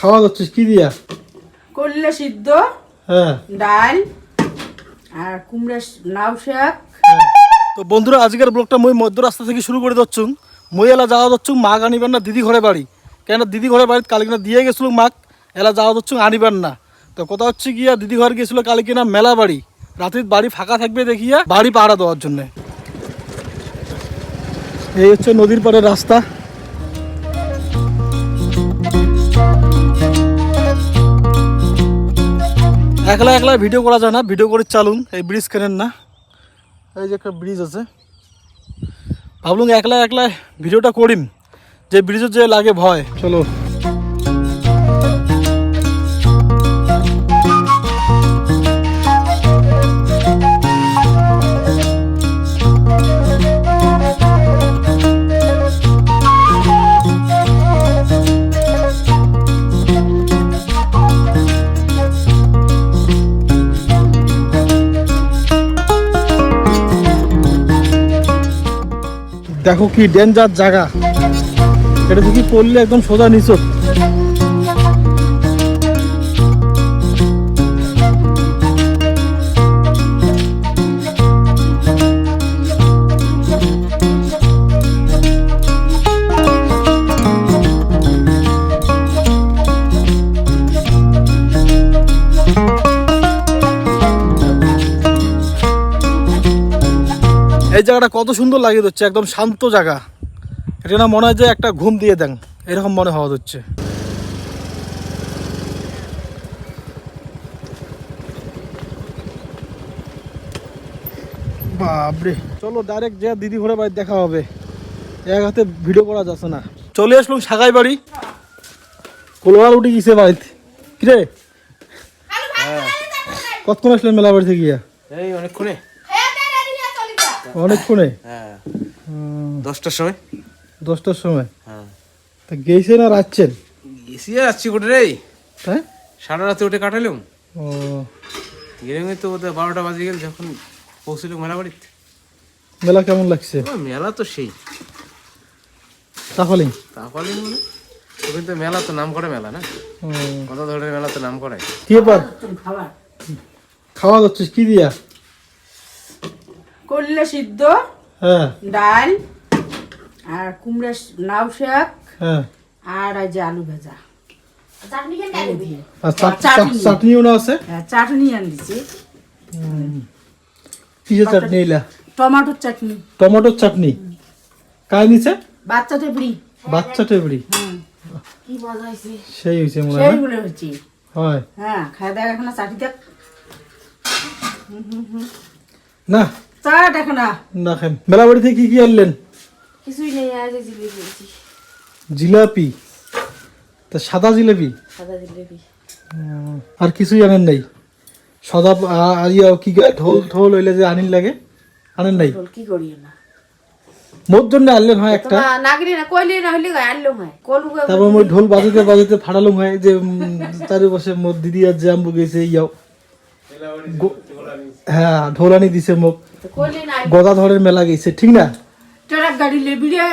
খাওয়া যাচ্ছে কি দিয়া? করলে সিদ্ধ, হ্যাঁ, ডাল আর কুমড়া লাউ শাক। তো বন্ধুরা আজকের ব্লগটা মই মধ্য রাস্তা থেকে শুরু করে দিচ্ছুম। মই এলা যাওয়া যাচ্ছুম মাগ আনিবেন না দিদি ঘরে বাড়ি, কেন দিদি ঘরে বাড়ি কালকে না দিয়ে গেছিল মাগ, এলা যাওয়া যাচ্ছুম আনিবেন না। তো কথা হচ্ছে গিয়া দিদি ঘর গেছিলো কালকে না মেলা বাড়ি, রাতের বাড়ি ফাঁকা থাকবে দেখিয়া বাড়ি পাহারা দেওয়ার জন্য। এই হচ্ছে নদীর পাড়ের রাস্তা। একলা একলা ভিডিও করা যায় না, ভিডিও করে চালুন। এই ব্রিজ কেনেন না, এই যে একটা ব্রিজ আছে, ভাবলুম একলা একলা ভিডিওটা করিম, যে ব্রিজের যে লাগে ভয়। চলো দেখো কি ডেঞ্জার জায়গা, এটা দেখি পড়লে একদম সোজা নিচত। এই জায়গাটা কত সুন্দর লাগিয়ে দিচ্ছে, একদম শান্ত জায়গা। এটা না মনে হয় যে একটা ঘুম দিয়ে দেন, এরকম মনে হওয়া হচ্ছে। বাপরে, চলো ডাইরেক্ট যে দিদি ঘরে বাড়ি দেখা হবে, এক হাতে ভিডিও করা যাচ্ছে না। চলে আসলাম সাগাই বাড়ি, কোলওয়াল উঠে গেছে বাড়িতে। কিরে কতক্ষণ আসলেন মেলা বাড়ি থেকে গিয়া? এই অনেকক্ষণে অনেকক্ষণে? হ্যাঁ 10টার সময়। 10টার সময়? হ্যাঁ। তা গেছেন আর আসছেন? গেছি আর আসছি কোটে রে। হ্যাঁ, সারা রাতে উঠে কাটালাম। ও গেলে তো ওদের 12টা বাজে গেল যখন পৌঁছলাম মেলা বাড়িতে। মেলা কেমন লাগছে? মেলা তো সেই তাহলে তাহলে মানে কিন্তু মেলা তো নাম করে মেলা না, কত ধরনের মেলা তো নাম করে। কি ব্যাপার খাওয়া যাচ্ছে কি দিয়া? করলে সিদ্ধ, হ্যাঁ, ডাল আর কুমড়া লাউ শাক হ্যাঁ, আর এই যে আলু ভাজা। আর চাটনিও না আছে? হ্যাঁ, চাটনি আনছি। কিসের চাটনি এলা? টমেটোর চাটনি। টমেটোর চাটনি কাই নিছে? বাচ্চা টেবড়ি। বাচ্চা টেবড়ি? কি মজা হয়েছে, সেই হয়েছে মনে সেই হয়। মনে হচ্ছে। হয় হ্যাঁ, খাই দেখ এখন চাটনি দেখ না, চা দেখ না। না খান। মেলা বাড়ি থেকে কি কি আনলেন? কিছুই নেই, আজ জিলিপি খেয়েছি। জিলাপি? তা সাদা জিলাপি? সাদা জিলিপি। আর কিছুই আনেন নাই? সদা কি ঢোল ঢোল হইলে যে আনিল লাগে আনেন নাই? কি করি না, মোর জন্য আনলেন হয় একটা। নাগরি না কইলে না হইলে আনলো হয় কলু। তারপর মই ঢোল বাজাতে বাজাতে ফাটালো হয় যে তার বসে মোর দিদি আর যে আম্বু গেছে ইয়াও। হ্যাঁ, ঢোল আনি দিছে মোক। গদাধরের মেলা গেছে ঠিক না? ট্রাক গাড়ি লেবি রে,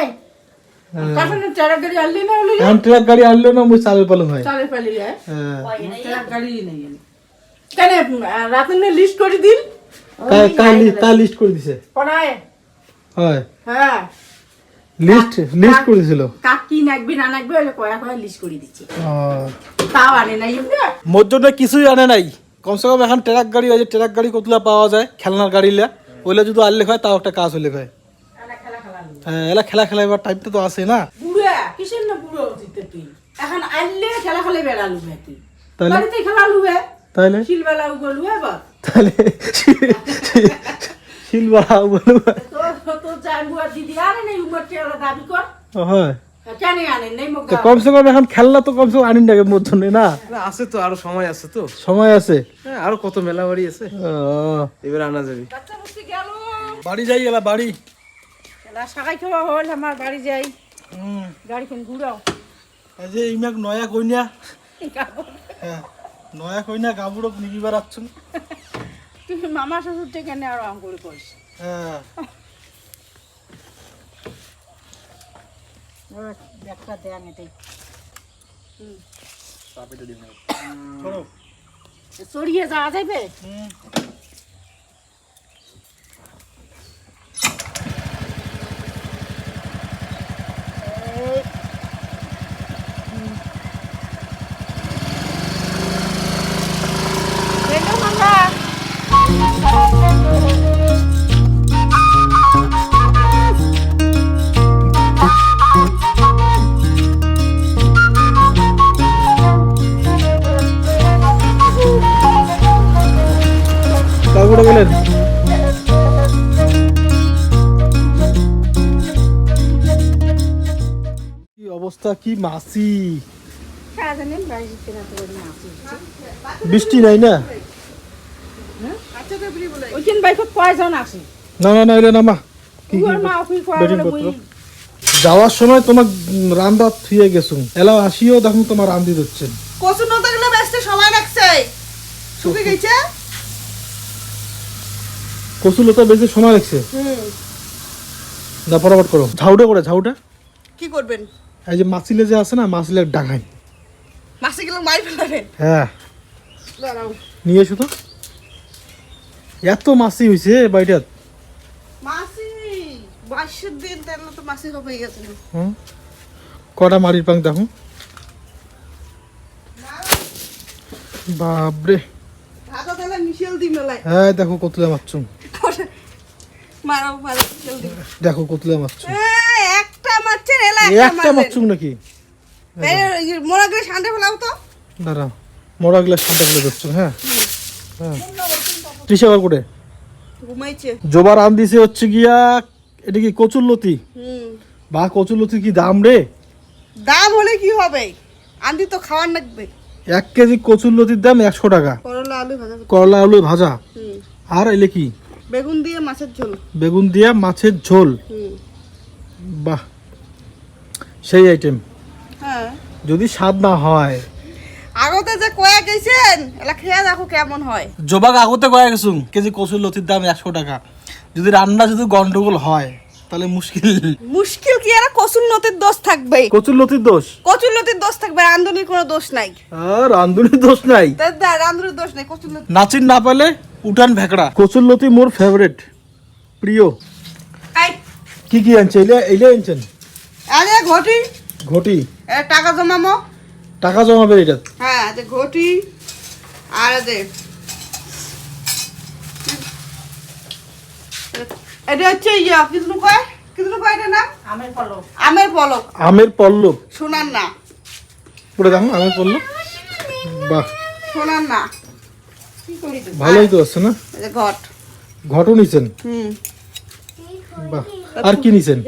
কারণ ট্রাক গাড়ি আনলি না হলি এখন ট্রাক গাড়ি আনলো না, মই চালের পালং হয়। চালের পালি রে, হ্যাঁ, ট্রাক গাড়ি নেই কেন রাতে লিস্ট করে দিন। কাই লিস্ট করে দিছে? পড়ায় হয়, হ্যাঁ, লিস্ট করে দিছিল। কাকি নাকবি না নাকবি ওই কয়া কয়া লিস্ট করে দিচ্ছে। তাও আনে নাই মোর জন্য কিছুই আনে নাই। কমসে কম এখন ট্রাক গাড়ি আছে, ট্রাক গাড়ি কতলা পাওয়া যায় খেলনার গাড়িলা, ওইলা যদি আনলে হয় তাও একটা কাজ হইলে হয়। হ্যাঁ, এলা খেলা খেলাইবার টাইপটা তো আছে না। বুড়া কিসের না বুড়ো হচ্ছিস তুই, এখন আনলে খেলা খেলে বেড়ালু হে তুই, তাহলে বাড়িতে খেলালু হে, তাহলে শিলবেলা উগলু হে বা তাহলে শিলবাড়া বলু তোর যাই বুয়া দিদি আনে নাই উমর টেলা দাবি কর। হয়। কেন আনে নাই মোক তো কমসে কম এখন খেলনা তো কমসে কম আনিন লাগে মোর জন্য না? আছে তো, আরো সময় আছে তো। সময় আছে? হ্যাঁ, আরো কত মেলা বাড়ি আছে, এবার আনা যাবে। বাচ্চা বুঝতে গেল বাড়ি যাই এলা বাড়ি। এলা সাকাই খাওয়া হল, আমার বাড়ি যাই। গাড়িখান ঘুরাও। এই যে ইমাক নয়া কইনা, হ্যাঁ নয়া কইনা গাবুড়ক নিগিবার আছুন। তুমি মামা শ্বশুর থেকে নে আর আম করে কইস। হ্যাঁ, একটা দেন এটাই চড়িয়ে যাওয়া যাবে কাকুটা গেলেন কি অবস্থা, কি মাছি, সারাদিন বাড়ি ফেরা তো মাছ বৃষ্টি নাই না? ওইখান বাইক কয়জন আছে না না না, এলে নামা। কি তুই মা ওই কয় বেটিং বলে পত্র মুই যাওয়ার সময় তোমার রান্দা থুয়ে গেছুন, এলা আসিও দেখুন তোমার রান্ধি দিচ্ছেন। কচু নতা গুলো বেচতে সময় লাগছে শুকে গেছে কচু লতা বেশি সময় লাগছে না, ফটাফট করো। ঝাউটা করে, ঝাউটা কি করবেন এই যে মাছিলে যে আছে না, মাছিলের ডাঙাই, মাসি গুলো মারি ফেলাবেন হ্যাঁ দাঁড়াও নিয়ে এসো তো। এত মাছি হয়েছে বাড়িটাত। মাসি বাইশের দিন তাহলে তো মাসি হবে গেছে হুম, কটা মারির পাং দেখো, বাপরে। ঢাকা তাহলে মিশেল দি মেলায় হ্যাঁ দেখো কতলে মারছুম, মারো মারো মিশেল দি দেখো কতলে মারছুম। একটা মারছেন এলা একটা একটা মারছুম নাকি? মোরা গেলে শান্তি ফেলাও তো দাঁড়া, মরা গ্লাস ঠান্ডা করে দিচ্ছ। হ্যাঁ হ্যাঁ, ত্রিশ আবার করে ঘুমাইছে জোবার আন দিছে হচ্ছে গিয়া, এটা কি কচুর লতি? বা কচুর লতির কি দাম রে? দাম হলে কি হবে আন্দি তো খাওয়ার লাগবে 1 কেজি কচুর লতির দাম 100 টাকা। করলা আলু ভাজা করলা আলু ভাজা, আর এলে কি বেগুন দিয়ে মাছের ঝোল বেগুন দিয়া মাছের ঝোল। বাহ, সেই আইটেম। হ্যাঁ যদি স্বাদ না হয়, আগতে যে কয়া গেছেন এলা খেয়ে দেখো কেমন হয় জবাক আগতে কয়ে গেছুন কেজি কচুর লতির দাম 100 টাকা। যদি রান্না যদি গন্ডগোল হয় তাহলে মুশকিল। মুশকিল কি আর কচুর নতির দোষ থাকবে কচুর লতির দোষ কচুর লতির দোষ থাকবে রান্ধনির কোনো দোষ নাই আর রান্ধুনির দোষ নাই, রান্ধনির দোষ নাই কচুর লতি নাচিন না পেলে উঠান ভেকড়া। কচুর লতি মোর ফেভারিট, প্রিয়। এই কি কি আনছে? এলে আনছেন আরে ঘটি ঘটি, টাকা জমামো টাকা জমাবে এটা। হ্যাঁ যে ঘটি আর যে এটা হচ্ছে ইয়া কিছু কয় এটা না আমের পলক আমের পলক আমের পল্লব, শোনার না পুরো দেখো আমের পল্লব। বাহ, শোনার না ভালোই তো আছে না। এই যে ঘট ঘটও নিছেন, বাহ। আর কি নিছেন?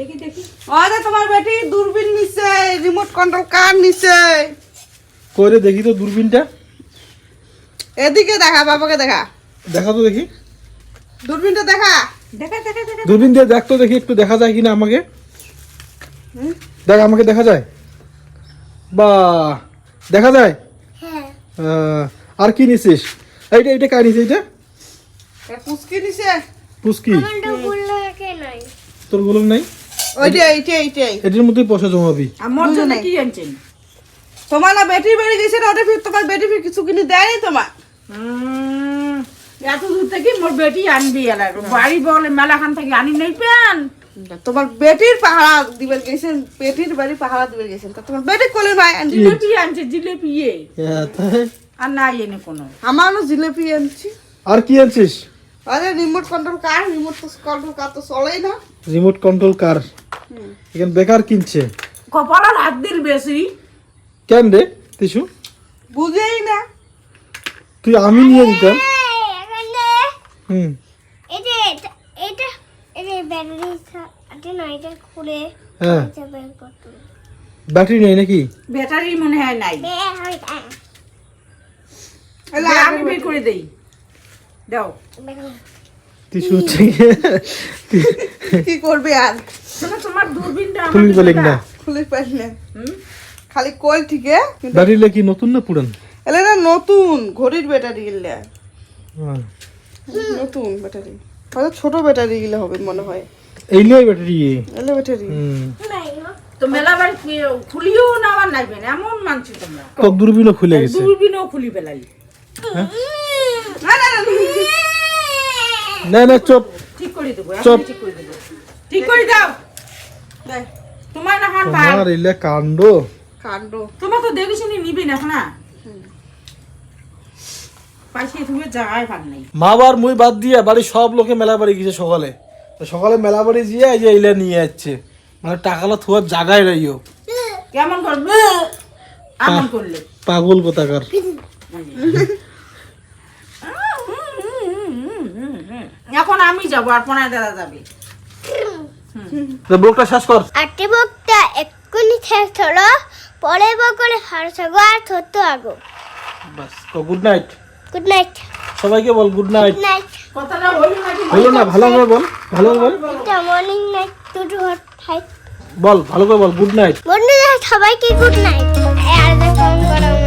আরে তোমার বেটি দূরবীন নিছে রিমোট কন্ট্রোল কার নিছে কইরে দেখি তো দূরবীনটা, এদিকে দেখা বাবাকে দেখা দেখা তো দেখি, দূরবীনটা দেখা দেখা দেখা দেখা দূরবীন দিয়ে দেখ তো দেখি, একটু দেখা যায় কিনা আমাকে। দেখ, আমাকে দেখা যায়? বাহ, দেখা যায়। আর কি নিছিস? এইটা এইটা কার নিছিস? এটা পুচকি নিছে পুচকি, তোর গোলক নাই? এইটাই এটার মধ্যে পয়সা জমাবি। আমার জন্য কি আনছেন? তোমার না বেটি বেড়ে গেছে না ওটা ফির তোমার বেটি ফির কিছু কিনে দেয়নি তোমার এত দূর থেকে মোর বেটি আনবি এলা বাড়ি বলে মেলাখান থেকে আনি নাই পেন তোমার বেটির পাহারা দিবেন গেছেন বেটির বাড়ি পাহারা দিবেন গেছেন তা তোমার বেটি কোলে নাই আনছি জিলেপি আনছে জিলেপি তাই? আর নাই এনে কোনো আমারও জিলেপি আনছি আর কি আনছিস? আরে রিমোট কন্ট্রোল কার তো চলেই না রিমোট কন্ট্রোল কার। এখানে বেকার কিনছে কপালার হাত দিল বেশি কেন রে তিসু? বুঝেই না তুই আমি নিয়ে দিতাম। হুম, হ্যাঁ, ব্যাটারি নেই নাকি? ব্যাটারি মনে হয় নাই এলা আমি বের করে দেই দাও তিসু হচ্ছে গিয়ে কি করবে আর শোনো তোমার দূরবীনটা আমার খুলি বলেন না। খুলে পাইল না খালি কল ঠিকে ব্যাটারি কি নতুন না পুরান? এলে না নতুন ঘড়ির ব্যাটারি গেলে হ্যাঁ, নতুন ব্যাটারি হয়তো ছোট ব্যাটারি গেলে হবে মনে হয় এইলাই ব্যাটারি। এলে ব্যাটারি হুম, তো মেলা বাড়ি খুলিও না আমার নাইবেন এমন মানছি তোমরা কক দূরবীনও খুলে গেছে। দূরবীনও খুলি পেলাই না না না না না চুপ। ঠিক করে দেবো চুপ। ঠিক করে দেবো ঠিক করে দাও দেখ, তোমার না হান পার আমার এলে কাণ্ড। কাণ্ড তোমার তো দেখি শুনি নিবি না না পাশে তুমি জায়গায় পার নাই মা বার মুই বাদ দিয়া বাড়ির সব লোকে মেলা বাড়ি গেছে সকালে। তো সকালে মেলা বাড়ি গিয়ে এই যে এলে নিয়ে যাচ্ছে, মানে টাকালা থুয়ার জায়গায় রইও। কেমন করবে এমন করলে পাগল কোথাকার। এখন আমি যাবো আর পনায় দাদা যাবে তো ব্লগটা শেষ কর। আটটি বকটা এক্ষুনি শেষ হলো, পরে বকলে হারসাগো আর ছোট্ট আগো। বাস গুড নাইট। Good night. সবাইকে বল গুড নাইট। Good night. কথাটা বলি নাকি হলো না, ভালো করে বল, ভালো করে বল, এটা morning night to hot high. বল ভালো করে বল গুড নাইট। বন্ধুরা সবাইকে গুড নাইট। আর ফোন করো।